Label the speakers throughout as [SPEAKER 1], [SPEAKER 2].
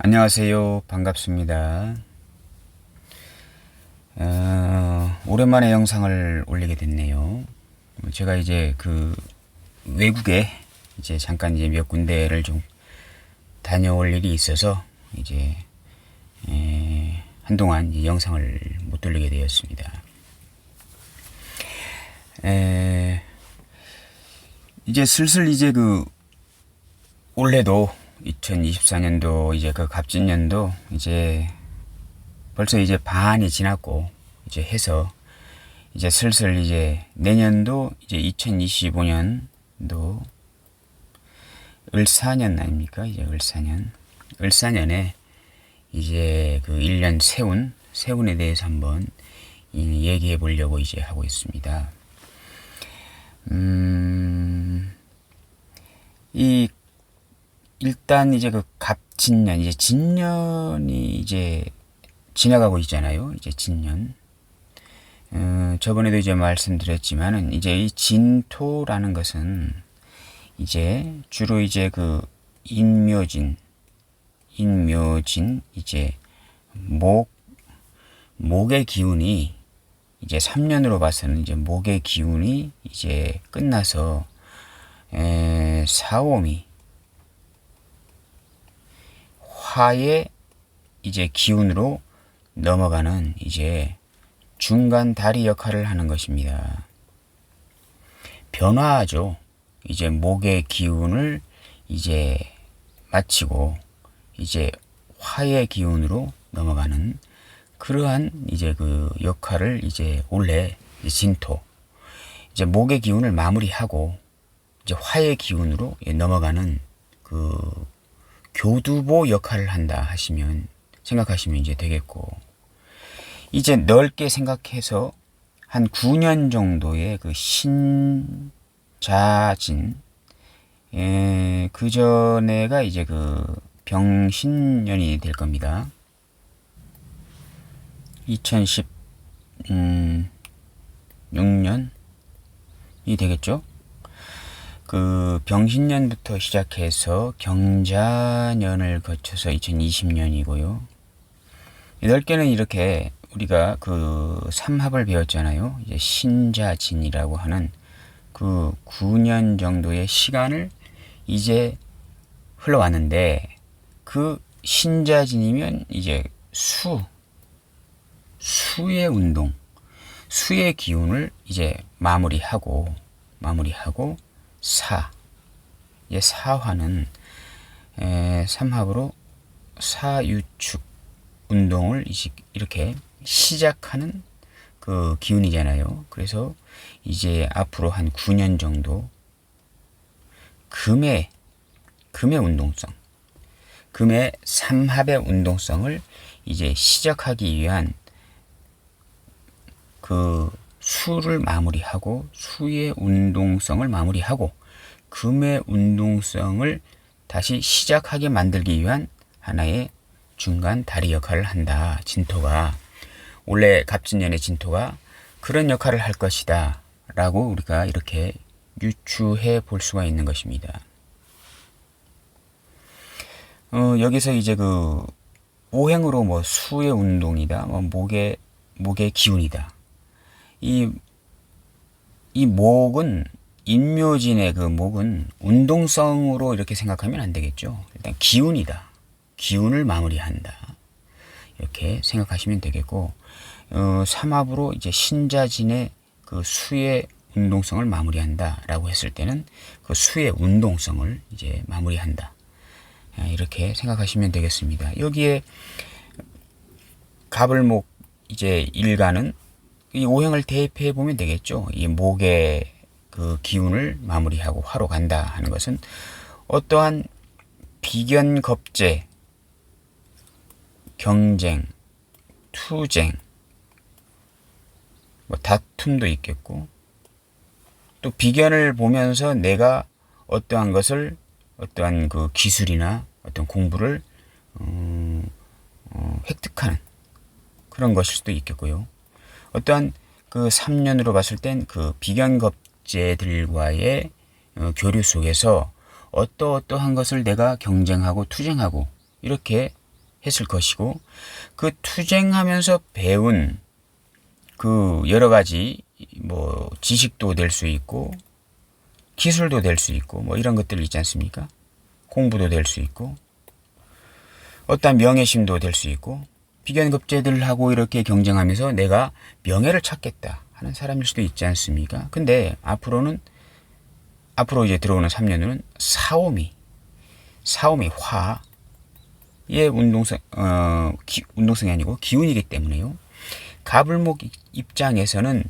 [SPEAKER 1] 안녕하세요. 반갑습니다. 오랜만에 영상을 올리게 됐네요. 제가 이제 외국에 이제 잠깐 이제 몇 군데를 좀 다녀올 일이 있어서 이제 한동안 이 영상을 못 돌리게 되었습니다. 이제 슬슬 이제 올해도 2024년도 이제 갑진년도 이제 벌써 이제 반이 지났고 이제 해서 이제 슬슬 이제 내년도 이제 2025년도 을사년 아닙니까? 이제 을사년에 이제 1년 세운에 대해서 한번 얘기해 보려고 이제 하고 있습니다. 일단 이제 갑진년, 이제 진년이 이제 지나가고 있잖아요. 이제 진년. 저번에도 이제 말씀드렸지만은 이제 이 진토라는 것은 이제 주로 이제 인묘진 이제 목의 기운이 이제 3년으로 봐서는 이제 목의 기운이 이제 끝나서 사오미 화의 이제 기운으로 넘어가는 이제 중간 다리 역할을 하는 것입니다. 변화하죠. 이제 목의 기운을 이제 마치고 이제 화의 기운으로 넘어가는 그러한 이제 역할을 이제 원래 진토 이제 목의 기운을 마무리하고 이제 화의 기운으로 넘어가는 교두보 역할을 한다 생각하시면 이제 되겠고, 이제 넓게 생각해서 한 9년 정도의 신자진, 그 전에가 이제 병신년이 될 겁니다. 2016년이 되겠죠? 병신년부터 시작해서 경자년을 거쳐서 2020년이고요. 넓게는 이렇게 우리가 삼합을 배웠잖아요. 이제 신자진이라고 하는 9년 정도의 시간을 이제 흘러왔는데, 신자진이면 이제 수의 운동, 수의 기운을 이제 마무리하고 사화는 삼합으로 사유축 운동을 이렇게 시작하는 기운이잖아요. 그래서 이제 앞으로 한 9년 정도 금의 운동성, 금의 삼합의 운동성을 이제 시작하기 위한 수를 마무리하고 수의 운동성을 마무리하고 금의 운동성을 다시 시작하게 만들기 위한 하나의 중간 다리 역할을 한다. 진토가 원래 갑진년의 진토가 그런 역할을 할 것이다 라고 우리가 이렇게 유추해 볼 수가 있는 것입니다. 여기서 이제 오행으로 수의 운동이다, 목의 기운이다. 이 목은 인묘진의 목은 운동성으로 이렇게 생각하면 안 되겠죠. 일단 기운이다. 기운을 마무리한다. 이렇게 생각하시면 되겠고, 삼합으로 이제 신자진의 수의 운동성을 마무리한다 라고 했을 때는 수의 운동성을 이제 마무리한다. 이렇게 생각하시면 되겠습니다. 여기에 갑을목 이제 일간은 이 오행을 대입해 보면 되겠죠. 이 목의 기운을 마무리하고 화로 간다 하는 것은 어떠한 비견겁제, 경쟁, 투쟁, 다툼도 있겠고, 또 비견을 보면서 내가 어떠한 기술이나 어떤 공부를 획득하는 그런 것일 수도 있겠고요. 어떠한 3년으로 봤을 땐 비견겁제들과의 교류 속에서 어떠한 것을 내가 경쟁하고 투쟁하고 이렇게 했을 것이고, 그 투쟁하면서 배운 그 여러 가지 뭐 지식도 될 수 있고 기술도 될 수 있고 뭐 이런 것들 있지 않습니까? 공부도 될 수 있고 어떤 명예심도 될 수 있고 비견급제들하고 이렇게 경쟁하면서 내가 명예를 찾겠다 하는 사람일 수도 있지 않습니까? 근데 앞으로 이제 들어오는 3년은 사오미 화의 운동성이 아니고 기운이기 때문에요. 가불목 입장에서는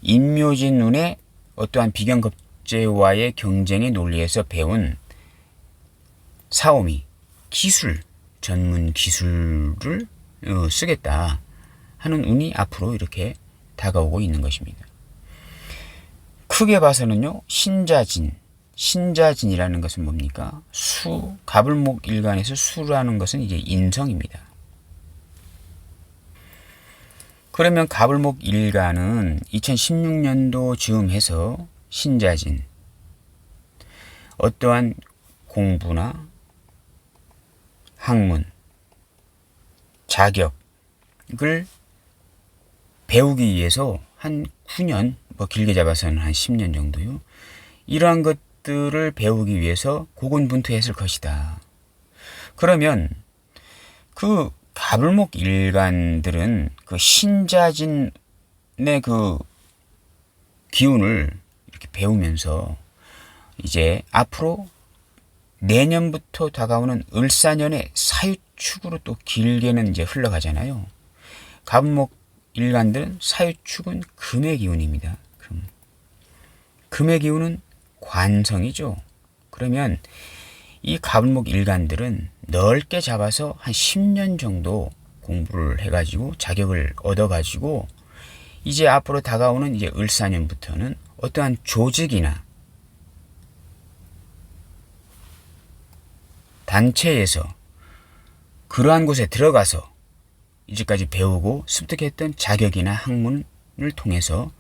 [SPEAKER 1] 인묘진운의 어떠한 비견급제와의 경쟁의 논리에서 배운 사오미 기술, 전문 기술을 쓰겠다 하는 운이 앞으로 이렇게 다가오고 있는 것입니다. 크게 봐서는요, 신자진이라는 것은 뭡니까? 가불목 일간에서 수라는 것은 이제 인성입니다. 그러면 가불목 일간은 2016년도 즈음해서 신자진, 어떠한 공부나 학문, 자격을 배우기 위해서 한 9년, 뭐 길게 잡아서는 한 10년 정도요. 이러한 것들을 배우기 위해서 고군분투했을 것이다. 그러면 그 가불목 일간들은 그 신자진의 그 기운을 이렇게 배우면서 이제 앞으로 내년부터 다가오는 을사년의 사유축으로 또 길게는 이제 흘러가잖아요. 가불목 일간들은 사유축은 금의 기운입니다. 금의 기운은 관성이죠. 그러면 이 가불목 일간들은 넓게 잡아서 한 10년 정도 공부를 해가지고 자격을 얻어가지고 이제 앞으로 다가오는 이제 을사년부터는 어떠한 조직이나 단체에서 그러한 곳에 들어가서 이제까지 배우고 습득했던 자격이나 학문을 통해서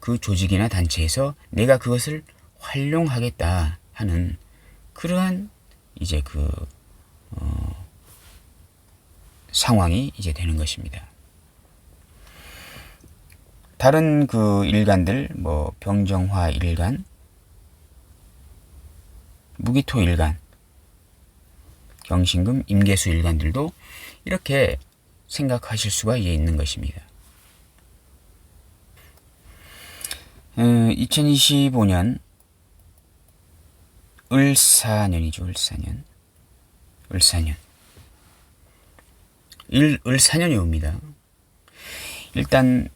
[SPEAKER 1] 그 조직이나 단체에서 내가 그것을 활용하겠다 하는 그러한 이제 상황이 이제 되는 것입니다. 다른 그 일간들, 뭐 병정화 일간, 무기토 일간, 경신금, 임계수 일간들도 이렇게 생각하실 수가 이제 있는 것입니다. 2025년 을사년이죠. 을사년. 을사년이 옵니다. 일단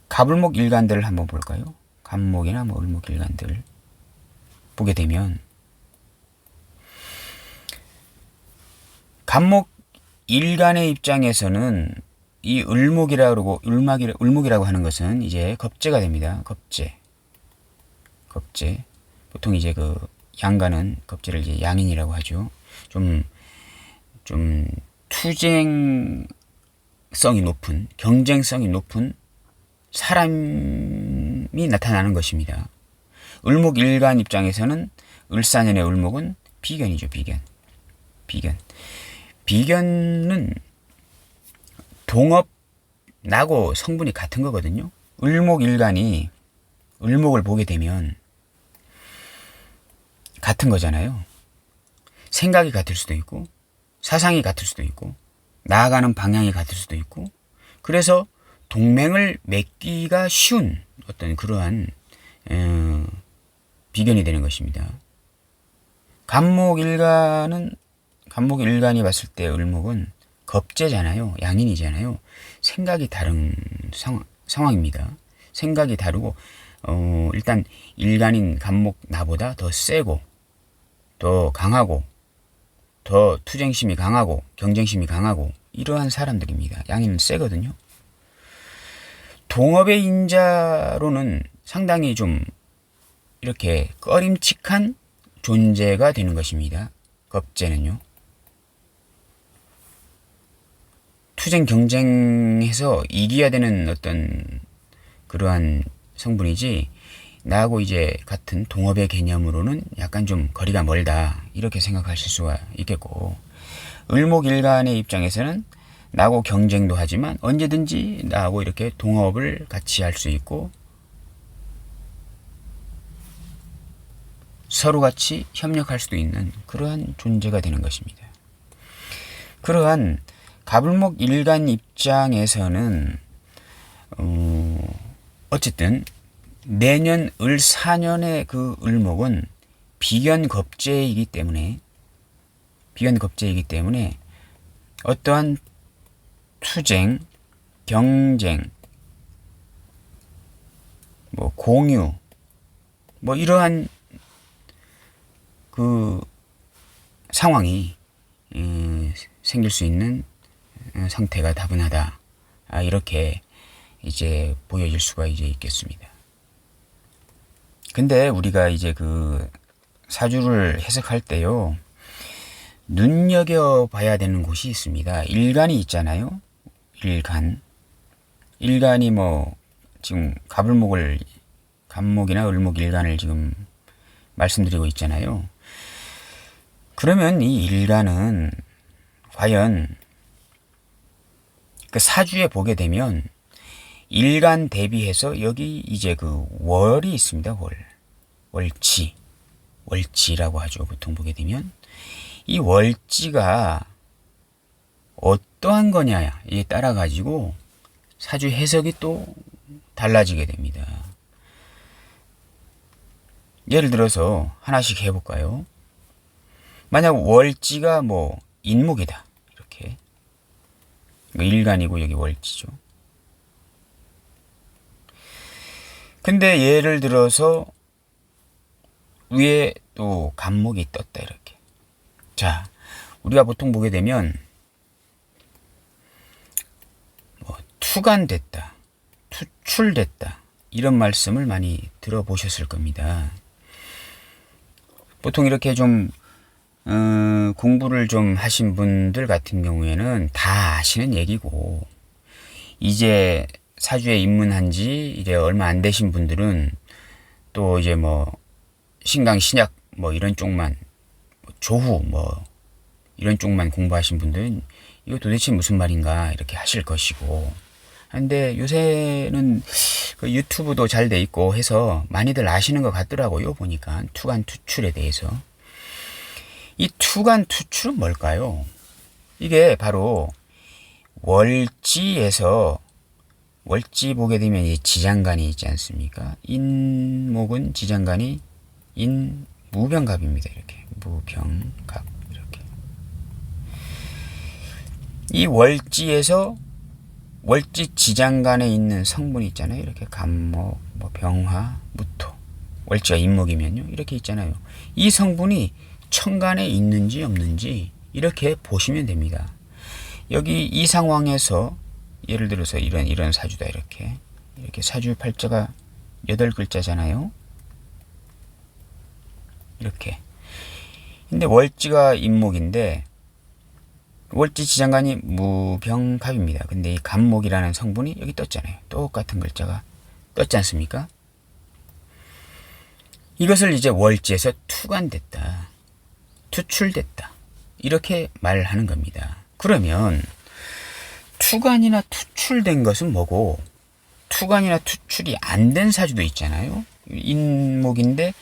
[SPEAKER 1] 가불목 일간들을 한번 볼까요? 간목이나 뭐 을목 일간들을 보게 되면 간목 일간의 입장에서는 이 을목이라고 하는 것은 이제 겁재가 됩니다. 겁재. 보통 이제 그 양간은 겁재를 이제 양인이라고 하죠. 좀 투쟁성이 높은, 경쟁성이 높은 사람이 나타나는 것입니다. 을목 일간 입장에서는 을사년의 을목은 비견이죠. 비견은 동업 나고 성분이 같은 거거든요. 을목 일간이 을목을 보게 되면 같은 거잖아요. 생각이 같을 수도 있고 사상이 같을 수도 있고 나아가는 방향이 같을 수도 있고 그래서 동맹을 맺기가 쉬운 어떤 그러한 비견이 되는 것입니다. 간목 일간이 봤을 때 을목은 겁재잖아요. 양인이잖아요. 생각이 다른 상황입니다. 생각이 다르고 일단 일간인 간목 나보다 더 세고 더 강하고 더 투쟁심이 강하고 경쟁심이 강하고 이러한 사람들입니다. 양인은 세거든요. 동업의 인자로는 상당히 좀 이렇게 꺼림칙한 존재가 되는 것입니다. 겁재는요. 투쟁 경쟁해서 이겨야 되는 어떤 그러한 성분이지 나하고 이제 같은 동업의 개념으로는 약간 좀 거리가 멀다 이렇게 생각하실 수가 있겠고 을목일간의 입장에서는 나하고 경쟁도 하지만 언제든지 나하고 이렇게 동업을 같이 할 수 있고 서로 같이 협력할 수도 있는 그러한 존재가 되는 것입니다. 그러한 갑을목일간 입장에서는 어쨌든 내년 을4년의 그 을목은 비견겁재이기 때문에 어떠한 투쟁, 경쟁, 뭐 공유, 뭐 이러한 그 상황이 생길 수 있는 상태가 다분하다. 이렇게 이제 보여질 수가 이제 있겠습니다. 근데 우리가 이제 그 사주를 해석할 때요, 눈여겨봐야 되는 곳이 있습니다. 일간이 있잖아요. 일간이 뭐 지금 갑목이나 을목 일간을 지금 말씀드리고 있잖아요. 그러면 이 일간은 과연 그 사주에 보게 되면 일간 대비해서 여기 이제 그 월이 있습니다. 월지라고 하죠. 보통 보게 되면 이 월지가 어떠한 거냐에 따라 가지고 사주 해석이 또 달라지게 됩니다. 예를 들어서 하나씩 해볼까요? 만약 월지가 뭐 인목이다. 이렇게 일간이고 여기 월지죠. 근데 예를 들어서 위에 또 간목이 떴다. 이렇게. 자, 우리가 보통 보게 되면 뭐 투간됐다, 투출됐다 이런 말씀을 많이 들어보셨을 겁니다. 보통 이렇게 좀 공부를 좀 하신 분들 같은 경우에는 다 아시는 얘기고, 이제 사주에 입문한 지 이제 얼마 안 되신 분들은 또 이제 뭐 신강 신약 뭐 이런 쪽만, 조후 뭐 이런 쪽만 공부하신 분들은 이거 도대체 무슨 말인가 이렇게 하실 것이고, 근데 요새는 그 유튜브도 잘 돼 있고 해서 많이들 아시는 것 같더라고요. 보니까 투간 투출에 대해서. 이 투간 투출은 뭘까요? 이게 바로 월지에서, 월지 보게 되면 이 지장간이 있지 않습니까? 인목은 지장간이 무병갑입니다. 이렇게 무병갑. 이렇게 이 월지에서 월지 지장간에 있는 성분이 있잖아요. 이렇게 간목, 뭐 병화, 무토. 월지가 인목이면요, 이렇게 있잖아요. 이 성분이 천간에 있는지 없는지 이렇게 보시면 됩니다. 여기 이 상황에서 예를 들어서 이런 사주다. 이렇게 사주 팔자가 8글자잖아요. 이렇게. 근데 월지가 인목인데 월지 지장간이 무병갑입니다. 근데 이 간목이라는 성분이 여기 떴잖아요. 똑같은 글자가 떴지 않습니까? 이것을 이제 월지에서 투간됐다, 투출됐다 이렇게 말하는 겁니다. 그러면 투간이나 투출된 것은 뭐고, 투간이나 투출이 안 된 사주도 있잖아요. 인목인데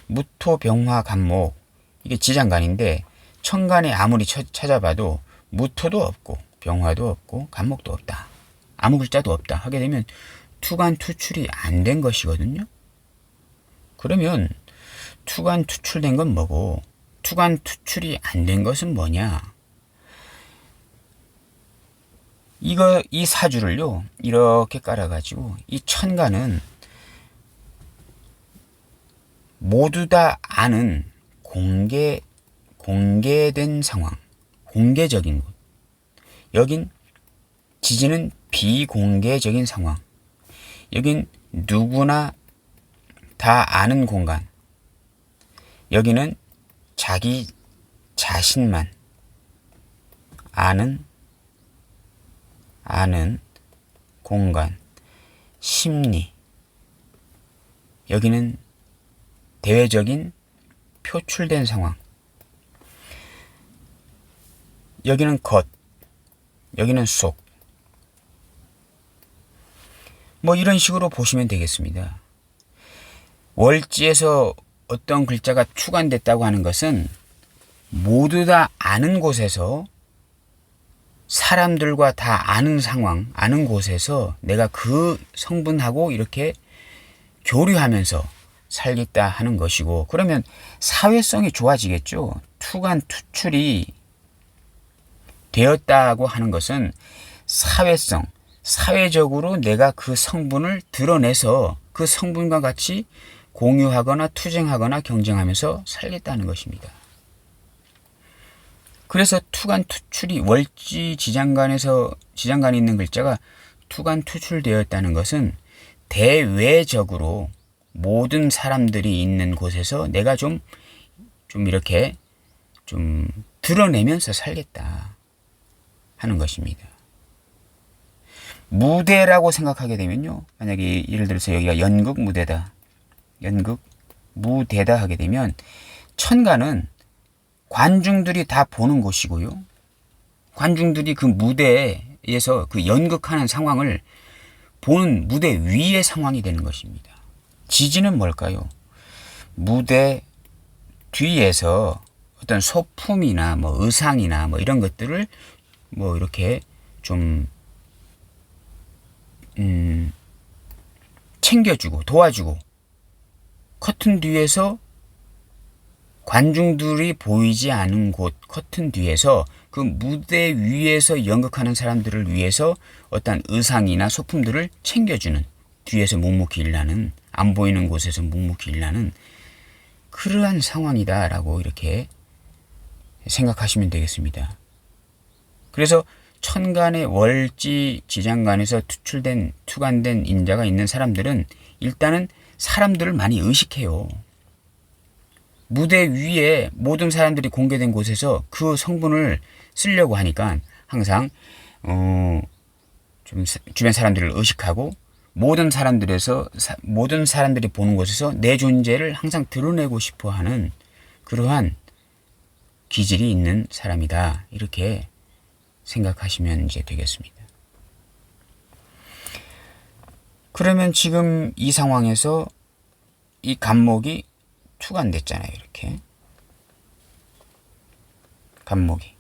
[SPEAKER 1] 무토, 병화, 간목, 이게 지장간인데 천간에 아무리 찾아봐도 무토도 없고 병화도 없고 간목도 없다, 아무 글자도 없다 하게 되면 투간 투출이 안 된 것이거든요. 그러면 투간 투출된 건 뭐고, 투간 투출이 안 된 것은 뭐냐? 이 사주를요, 이렇게 깔아가지고 이 천간은 모두 다 아는 공개된 상황, 공개적인 곳. 여긴 지지는 비공개적인 상황. 여긴 누구나 다 아는 공간. 여기는 자기 자신만 아는 공간, 심리. 여기는 대외적인 표출된 상황. 여기는 겉, 여기는 속. 뭐 이런 식으로 보시면 되겠습니다. 월지에서 어떤 글자가 투관됐다고 하는 것은 모두 다 아는 곳에서, 사람들과 다 아는 상황, 아는 곳에서 내가 그 성분하고 이렇게 교류하면서 살겠다 하는 것이고, 그러면 사회성이 좋아지겠죠. 투관 투출이 되었다고 하는 것은 사회성, 사회적으로 내가 그 성분을 드러내서 그 성분과 같이 공유하거나 투쟁하거나 경쟁하면서 살겠다는 것입니다. 그래서 투관 투출이, 월지 지장간에 있는 글자가 투관 투출되었다는 것은 대외적으로 모든 사람들이 있는 곳에서 내가 좀 이렇게 좀 드러내면서 살겠다 하는 것입니다. 무대라고 생각하게 되면요, 만약에 예를 들어서 여기가 연극 무대다, 연극 무대다 하게 되면 천가는 관중들이 다 보는 곳이고요. 관중들이 그 무대에서 그 연극하는 상황을 보는 무대 위의 상황이 되는 것입니다. 지지는 뭘까요? 무대 뒤에서 어떤 소품이나 뭐 의상이나 뭐 이런 것들을 뭐 이렇게 좀 챙겨주고 도와주고, 커튼 뒤에서 관중들이 보이지 않은 곳 커튼 뒤에서 그 무대 위에서 연극하는 사람들을 위해서 어떤 의상이나 소품들을 챙겨주는, 뒤에서 묵묵히 일하는, 안 보이는 곳에서 묵묵히 일하는 그러한 상황이다라고 이렇게 생각하시면 되겠습니다. 그래서 천간의 월지 지장간에서 투관된 인자가 있는 사람들은 일단은 사람들을 많이 의식해요. 무대 위에 모든 사람들이 공개된 곳에서 그 성분을 쓰려고 하니까 항상 좀 주변 사람들을 의식하고, 모든 사람들이 보는 곳에서 내 존재를 항상 드러내고 싶어하는 그러한 기질이 있는 사람이다, 이렇게 생각하시면 이제 되겠습니다. 그러면 지금 이 상황에서 이 간목이 투관됐잖아요. 이렇게 간목이,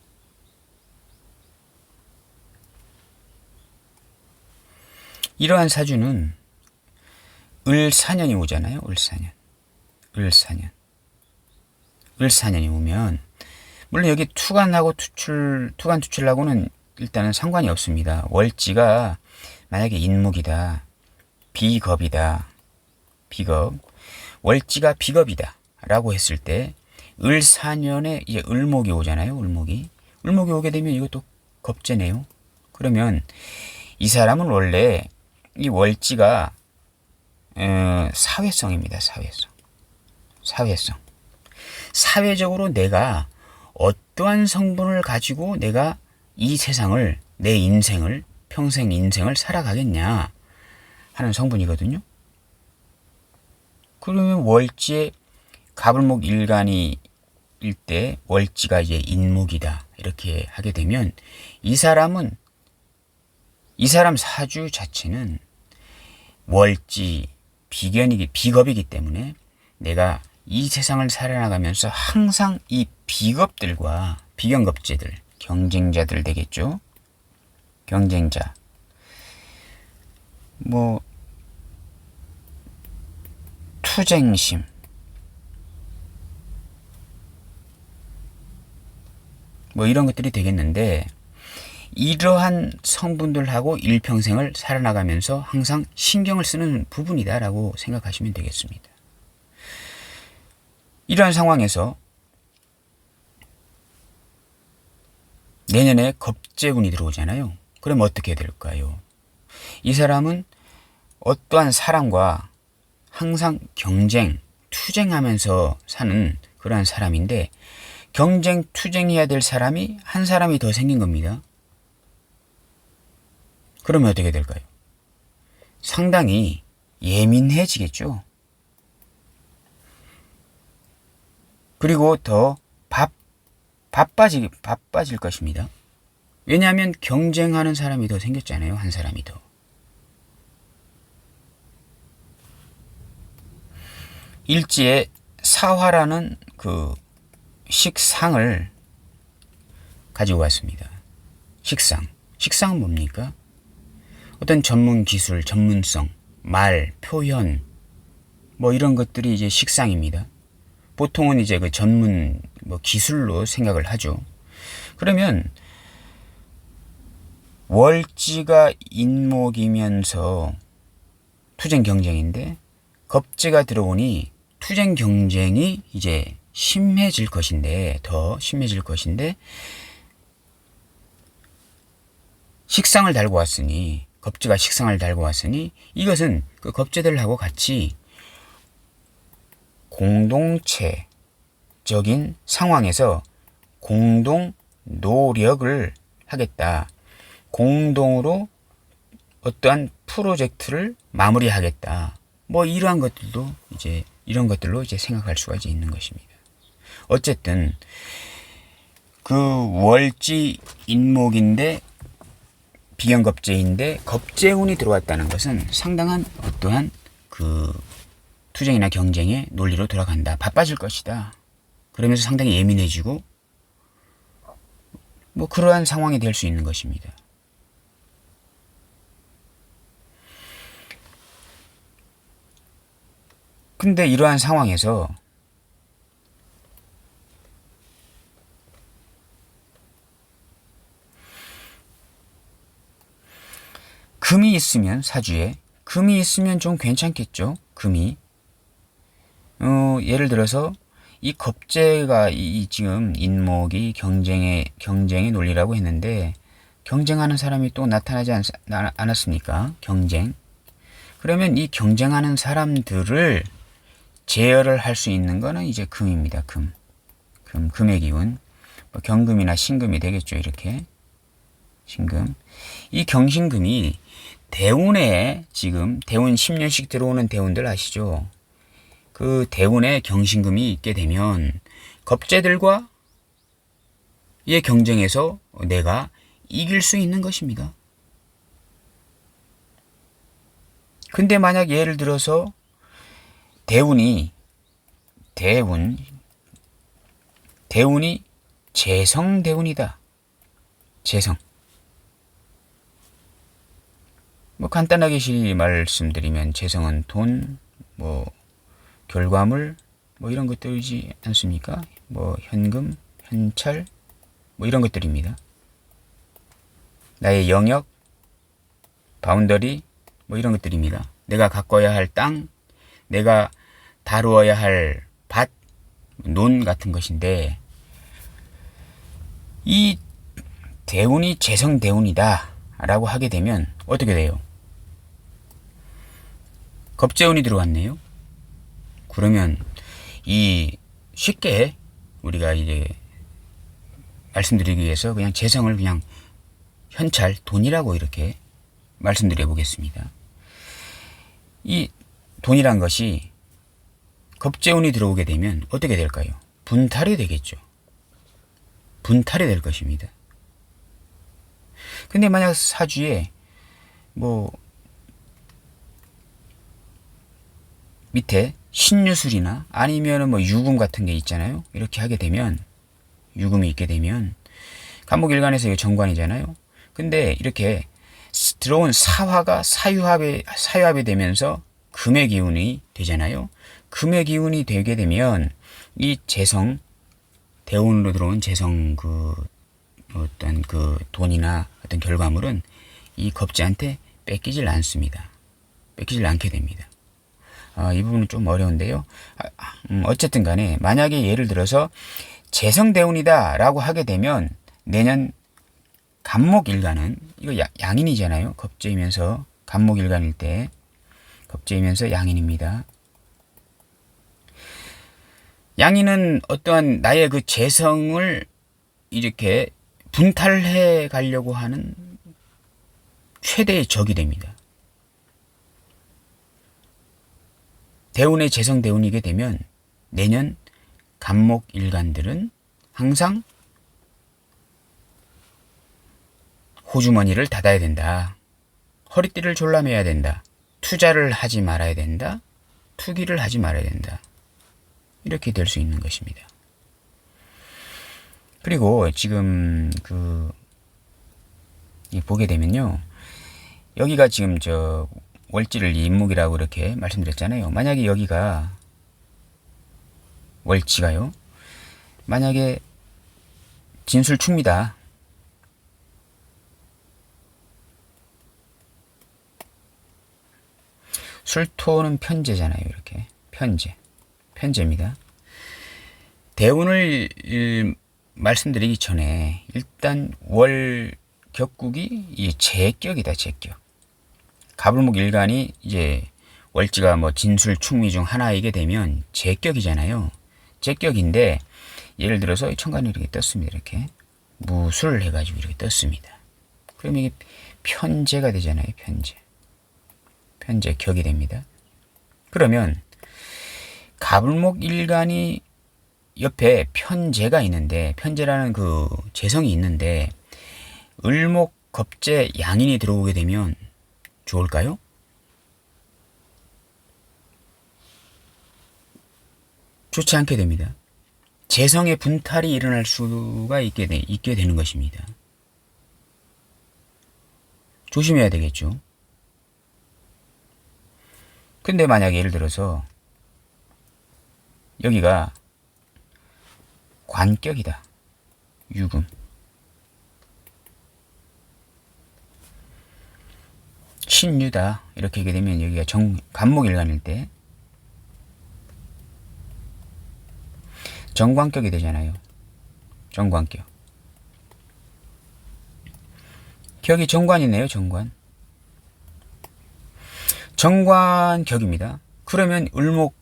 [SPEAKER 1] 이러한 사주는 을사년이 오잖아요. 을사년이 오면 물론 여기 투관하고 투관 투출하고는 일단은 상관이 없습니다. 월지가 만약에 인목이다, 비겁이다, 비겁, 월지가 비겁이다 라고 했을 때 을사년에 이제 을목이 오잖아요. 을목이 오게 되면 이것도 겁재네요. 그러면 이 사람은 원래 이 월지가 사회성입니다. 사회성. 사회적으로 내가 어떠한 성분을 가지고 내가 이 세상을, 내 인생을, 평생 인생을 살아가겠냐 하는 성분이거든요. 그러면 월지에 갑을목 일간이 일 때 월지가 이제 인목이다 이렇게 하게 되면 이 사람 사주 자체는 월지 비겁이기 때문에 내가 이 세상을 살아나가면서 항상 이 비겁들과 비경겁제들, 경쟁자들 되겠죠. 경쟁자, 뭐 투쟁심, 뭐 이런 것들이 되겠는데, 이러한 성분들하고 일평생을 살아나가면서 항상 신경을 쓰는 부분이다라고 생각하시면 되겠습니다. 이러한 상황에서 내년에 겁재운이 들어오잖아요. 그럼 어떻게 될까요? 이 사람은 어떠한 사람과 항상 경쟁, 투쟁하면서 사는 그러한 사람인데, 경쟁, 투쟁해야 될 사람이 한 사람이 더 생긴 겁니다. 그러면 어떻게 될까요? 상당히 예민해지겠죠. 그리고 더 바빠질 것입니다. 왜냐하면 경쟁하는 사람이 더 생겼잖아요. 한 사람이 더. 일지에 사화라는 그 식상을 가지고 왔습니다. 식상은 뭡니까? 어떤 전문 기술, 전문성, 말, 표현, 뭐 이런 것들이 이제 식상입니다. 보통은 이제 그 전문 기술로 생각을 하죠. 그러면 월지가 인목이면서 투쟁 경쟁인데 겁재가 들어오니 투쟁 경쟁이 이제 심해질 것인데, 더 심해질 것인데, 식상을 달고 왔으니, 겁재가 식상을 달고 왔으니 이것은 그 겁재들하고 같이 공동체적인 상황에서 공동 노력을 하겠다. 공동으로 어떠한 프로젝트를 마무리하겠다. 뭐 이러한 것들도 이제 이런 것들로 이제 생각할 수가 이제 있는 것입니다. 어쨌든 그 월지 인목인데 비견겁재인데 겁재운이 들어왔다는 것은 상당한 어떠한 그 투쟁이나 경쟁의 논리로 돌아간다. 바빠질 것이다. 그러면서 상당히 예민해지고 뭐 그러한 상황이 될 수 있는 것입니다. 근데 이러한 상황에서 금이 있으면 사주에 금이 있으면 좀 괜찮겠죠. 금이 예를 들어서 이 겁재가 이 지금 인목이 경쟁의 논리라고 했는데 경쟁하는 사람이 또 나타나지 않았습니까? 경쟁. 그러면 이 경쟁하는 사람들을 제어를 할 수 있는 거는 이제 금입니다. 금의 기운. 뭐 경금이나 신금이 되겠죠. 이렇게. 신금. 이 경신금이 대운에 지금 대운 10년씩 들어오는 대운들 아시죠? 그 대운에 경신금이 있게 되면 겁재들과의 경쟁에서 내가 이길 수 있는 것입니다. 근데 만약 예를 들어서 대운이 재성 대운이다. 재성. 뭐 간단하게 말씀드리면 재성은 돈, 뭐 결과물, 뭐 이런 것들이지 않습니까? 뭐 현금, 현찰, 뭐 이런 것들입니다. 나의 영역, 바운더리, 뭐 이런 것들입니다. 내가 가꿔야 할 땅, 내가 다루어야 할 밭, 논 같은 것인데 이 대운이 재성 대운이다 라고 하게 되면 어떻게 돼요? 겁재운이 들어왔네요. 그러면 이 쉽게 우리가 이제 말씀드리기 위해서 그냥 재성을 그냥 현찰, 돈이라고 이렇게 말씀드려 보겠습니다. 이 돈이란 것이 겁재운이 들어오게 되면 어떻게 될까요? 분탈이 되겠죠. 분탈이 될 것입니다. 근데 만약 사주에 뭐 밑에 신유술이나 아니면은 뭐 유금 같은 게 있잖아요. 이렇게 하게 되면 유금이 있게 되면 간목일간에서 이게 정관이잖아요. 근데 이렇게 들어온 사화가 사유합이 되면서 금의 기운이 되잖아요. 금의 기운이 되게 되면 이 재성 대운으로 들어온 재성 그 어떤 그 돈이나 어떤 결과물은 이 겁재한테 뺏기질 않습니다. 뺏기질 않게 됩니다. 이 부분은 좀 어려운데요. 어쨌든 간에 만약에 예를 들어서 재성대운이다 라고 하게 되면 내년 간목일간은 이거 양인이잖아요. 겁재이면서 간목일간일 때 겁재이면서 양인입니다. 양인은 어떠한 나의 그 재성을 이렇게 분탈해 가려고 하는 최대의 적이 됩니다. 대운의 재성 대운이게 되면 내년 간목일간들은 항상 호주머니를 닫아야 된다. 허리띠를 졸라매야 된다. 투자를 하지 말아야 된다. 투기를 하지 말아야 된다. 이렇게 될 수 있는 것입니다. 그리고 지금 보게 되면요. 여기가 지금 월지를 임목이라고 이렇게 말씀드렸잖아요. 만약에 여기가 월지가요. 만약에 진술충이다. 술토는 편제잖아요. 이렇게 편제입니다. 대운을 말씀드리기 전에 일단 월 격국이 이 제격이다. 제격. 가불목 일간이 이제 월지가 뭐 진술 충미 중 하나이게 되면 제격이잖아요. 제격인데 예를 들어서 천간이 이렇게 떴습니다. 이렇게 무술 해가지고 이렇게 떴습니다. 그럼 이게 편제가 되잖아요. 편제 격이 됩니다. 그러면 가불목 일간이 옆에 편제가 있는데, 편제라는 그 재성이 있는데 을목 겁재 양인이 들어오게 되면 좋을까요? 좋지 않게 됩니다. 재성의 분탈이 일어날 수가 있게 되는 것입니다. 조심해야 되겠죠. 근데 만약에 예를 들어서 여기가 관격이다. 유금. 신유다. 이렇게 하게 되면 여기가 간목일간일 때 정관격이 되잖아요. 정관격. 격이 정관이네요. 정관격입니다. 그러면 을목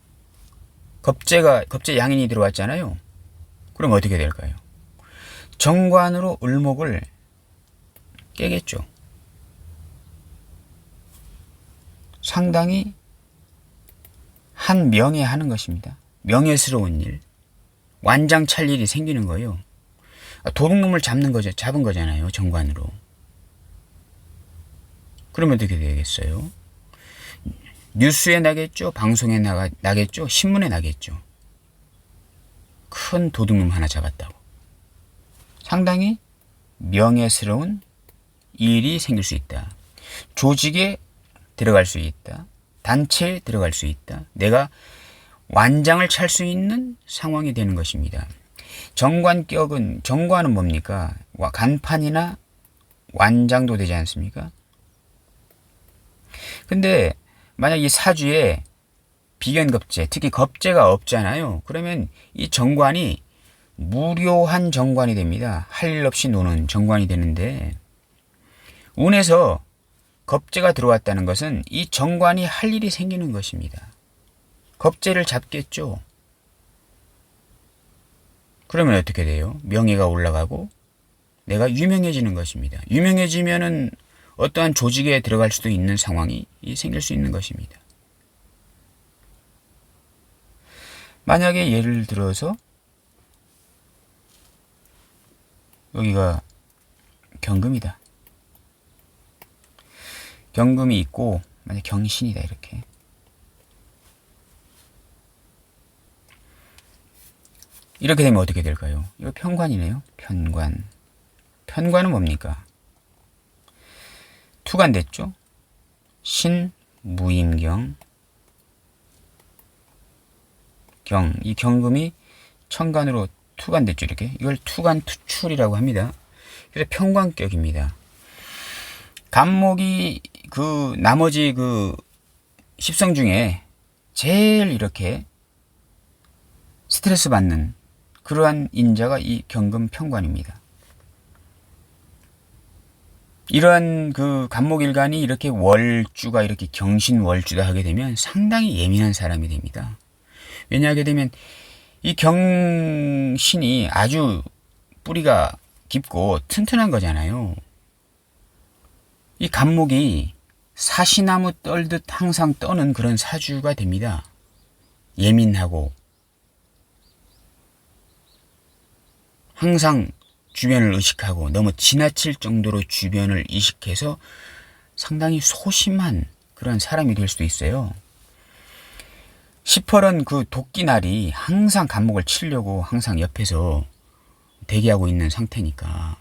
[SPEAKER 1] 겁재 양인이 들어왔잖아요. 그럼 어떻게 될까요? 정관으로 을목을 깨겠죠. 상당히 한 명예하는 것입니다. 명예스러운 일. 완장찰 일이 생기는 거예요. 도둑놈을 잡은 거잖아요. 정관으로. 그러면 어떻게 되겠어요? 뉴스에 나겠죠. 방송에 나겠죠. 신문에 나겠죠. 큰 도둑놈 하나 잡았다고. 상당히 명예스러운 일이 생길 수 있다. 조직에 들어갈 수 있다. 단체에 들어갈 수 있다. 내가 완장을 찰 수 있는 상황이 되는 것입니다. 정관은 뭡니까? 간판이나 완장도 되지 않습니까? 근데 만약 이 사주에 비견겁재, 특히 겁재가 없잖아요. 그러면 이 정관이 무료한 정관이 됩니다. 할 일 없이 노는 정관이 되는데, 운에서 겁재가 들어왔다는 것은 이 정관이 할 일이 생기는 것입니다. 겁재를 잡겠죠. 그러면 어떻게 돼요? 명예가 올라가고 내가 유명해지는 것입니다. 유명해지면은 어떠한 조직에 들어갈 수도 있는 상황이 생길 수 있는 것입니다. 만약에 예를 들어서 여기가 경금이다. 경금이 있고 만약 경신이다. 이렇게. 이렇게 되면 어떻게 될까요? 이거 편관이네요. 편관은 뭡니까? 투관 됐죠? 신, 무임경, 이 경금이 천간으로 투관 됐죠. 이렇게. 이걸 투관 투출이라고 합니다. 그래서 편관격입니다. 간목이 나머지 십성 중에 제일 이렇게 스트레스 받는 그러한 인자가 이 경금 편관입니다. 이러한 간목일간이 이렇게 월주가 이렇게 경신월주다 하게 되면 상당히 예민한 사람이 됩니다. 왜냐하게 되면 이 경신이 아주 뿌리가 깊고 튼튼한 거잖아요. 이 간목이 사시나무 떨듯 항상 떠는 그런 사주가 됩니다. 예민하고 항상 주변을 의식하고 너무 지나칠 정도로 주변을 의식해서 상당히 소심한 그런 사람이 될 수도 있어요. 시펄은 그 도끼날이 항상 감목을 치려고 항상 옆에서 대기하고 있는 상태니까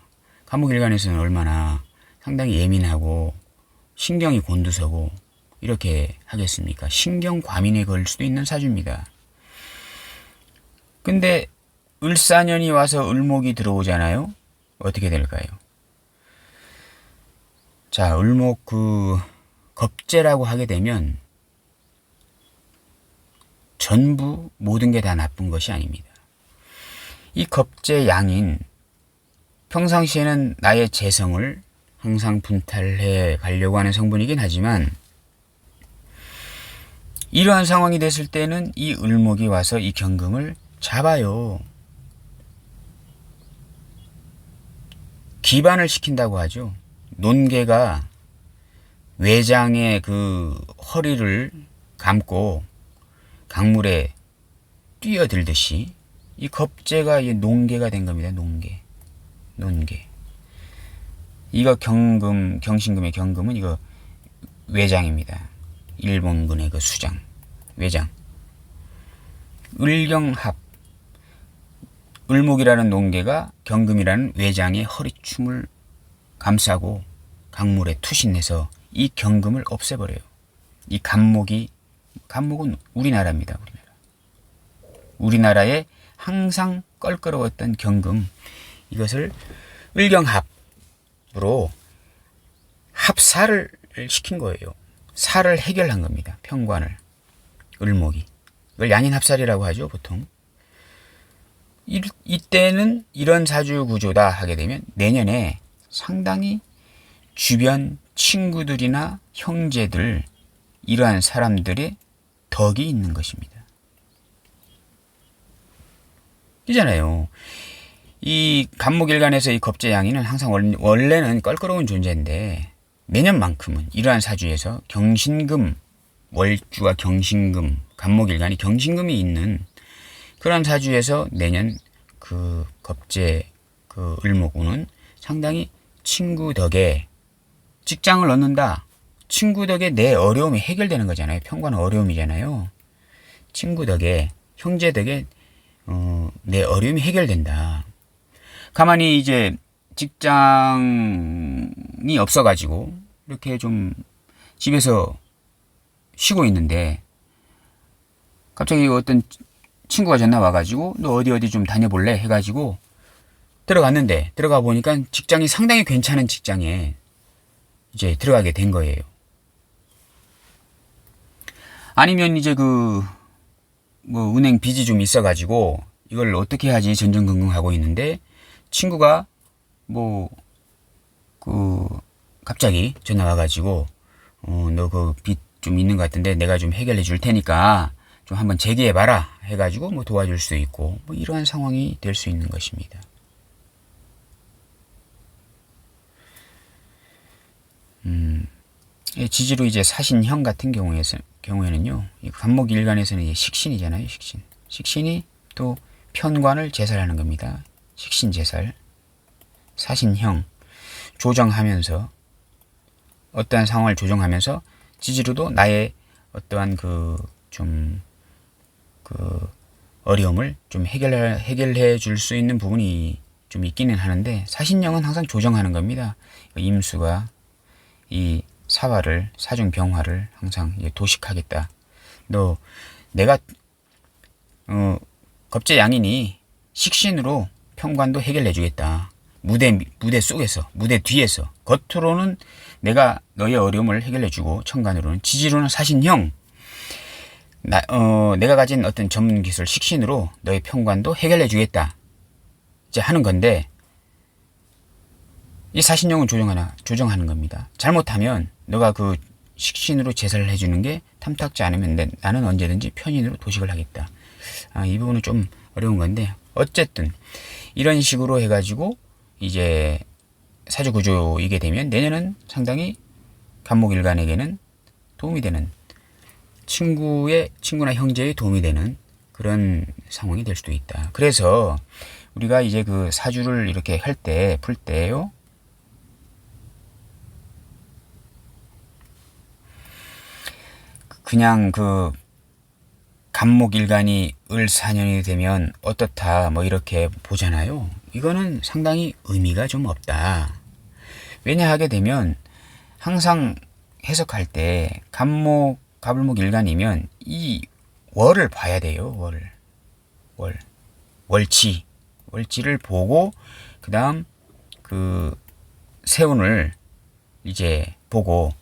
[SPEAKER 1] 감목일간에서는 얼마나 상당히 예민하고 신경이 곤두서고 이렇게 하겠습니까? 신경과민에 걸릴 수도 있는 사주입니다. 근데 을사년이 와서 을목이 들어오잖아요. 어떻게 될까요? 자, 을목 겁재라고 하게 되면 전부 모든 게 다 나쁜 것이 아닙니다. 이 겁재 양인 평상시에는 나의 재성을 항상 분탈해 가려고 하는 성분이긴 하지만 이러한 상황이 됐을 때는 이 을목이 와서 이 경금을 잡아요. 기반을 시킨다고 하죠. 논개가 외장의 그 허리를 감고 강물에 뛰어들듯이 이 겁재가 이 논개가 된 겁니다. 논개. 이거 경신금의 경금은 이거 외장입니다. 일본군의 그 수장, 외장. 을경합. 을목이라는 논개가 경금이라는 외장의 허리춤을 감싸고 강물에 투신해서 이 경금을 없애버려요. 이 간목은 우리나라입니다. 우리나라에 항상 껄끄러웠던 경금, 이것을 을경합으로 합사를 시킨 거예요. 사를 해결한 겁니다. 평관을. 을목이. 이걸 양인합살이라고 하죠, 보통. 이때는 이런 사주 구조다 하게 되면 내년에 상당히 주변 친구들이나 형제들, 이러한 사람들의 덕이 있는 것입니다. 이잖아요. 이 간목일간에서 이 겁재양이는 항상 원래는 껄끄러운 존재인데 내년만큼은 이러한 사주에서 경신금, 월주와 경신금, 간목일간이 경신금이 있는 그런 사주에서 내년 그 겁재 그 을목운은 상당히 친구 덕에 직장을 얻는다. 친구 덕에 내 어려움이 해결되는 거잖아요. 평관은 어려움이잖아요. 친구 덕에, 형제 덕에 내 어려움이 해결된다. 가만히 이제 직장이 없어가지고 이렇게 좀 집에서 쉬고 있는데 갑자기 어떤 친구가 전화 와가지고 너 어디 좀 다녀볼래? 해가지고 들어갔는데 들어가 보니까 직장이 상당히 괜찮은 직장에 이제 들어가게 된 거예요. 아니면 이제 뭐 은행 빚이 좀 있어가지고 이걸 어떻게 하지 전전긍긍하고 있는데 친구가 갑자기 전화 와가지고 너 그 빚 좀 있는 것 같은데 내가 좀 해결해 줄 테니까 좀 한번 제기해 봐라 해가지고 뭐 도와줄 수 있고 뭐 이러한 상황이 될 수 있는 것입니다. 지지로 이제 사신형 같은 경우에는요, 이 간목일간에서는 이제 식신이잖아요, 식신. 식신이 또 편관을 제살하는 겁니다. 식신 제살. 사신형. 조정하면서, 어떠한 상황을 조정하면서, 지지로도 나의 어떠한 어려움을 좀 해결해 줄 수 있는 부분이 좀 있기는 하는데, 사신형은 항상 조정하는 겁니다. 임수가 이 사중병화를 항상 도식하겠다. 내가 겁재 양인이 식신으로 평관도 해결해 주겠다. 무대 속에서, 무대 뒤에서, 겉으로는 내가 너의 어려움을 해결해 주고, 천간으로는, 지지로는 사신형, 내가 가진 어떤 전문 기술 식신으로 너의 평관도 해결해 주겠다. 이제 하는 건데, 이 사신형은 조정하는 겁니다. 잘못하면 너가 그 식신으로 제사를 해주는 게 탐탁지 않으면 나는 언제든지 편인으로 도식을 하겠다. 이 부분은 좀 어려운 건데 어쨌든 이런 식으로 해가지고 이제 사주 구조이게 되면 내년은 상당히 간목일간에게는 도움이 되는 친구나 형제의 도움이 되는 그런 상황이 될 수도 있다. 그래서 우리가 이제 그 사주를 이렇게 할 때, 풀 때요. 그냥 그 간목일간이 을사년이 되면 어떻다 뭐 이렇게 보잖아요. 이거는 상당히 의미가 좀 없다. 왜냐 하게 되면 항상 해석할 때 간목, 가불목 일간이면 이 월을 봐야 돼요. 월치를 보고 그다음 그 세운을 이제 보고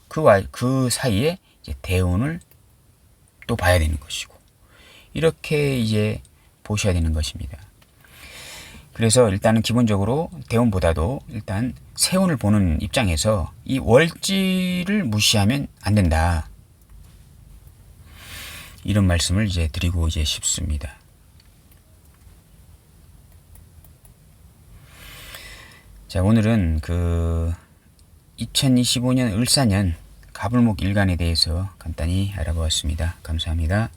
[SPEAKER 1] 그 사이에 이제 대운을 또 봐야 되는 것이고 이렇게 이제 보셔야 되는 것입니다. 그래서 일단은 기본적으로 대운보다도 일단 세운을 보는 입장에서 이 월지를 무시하면 안 된다. 이런 말씀을 이제 드리고 이제 싶습니다. 자, 오늘은 그 2025년 을사년 가불목 일간에 대해서 간단히 알아보았습니다. 감사합니다.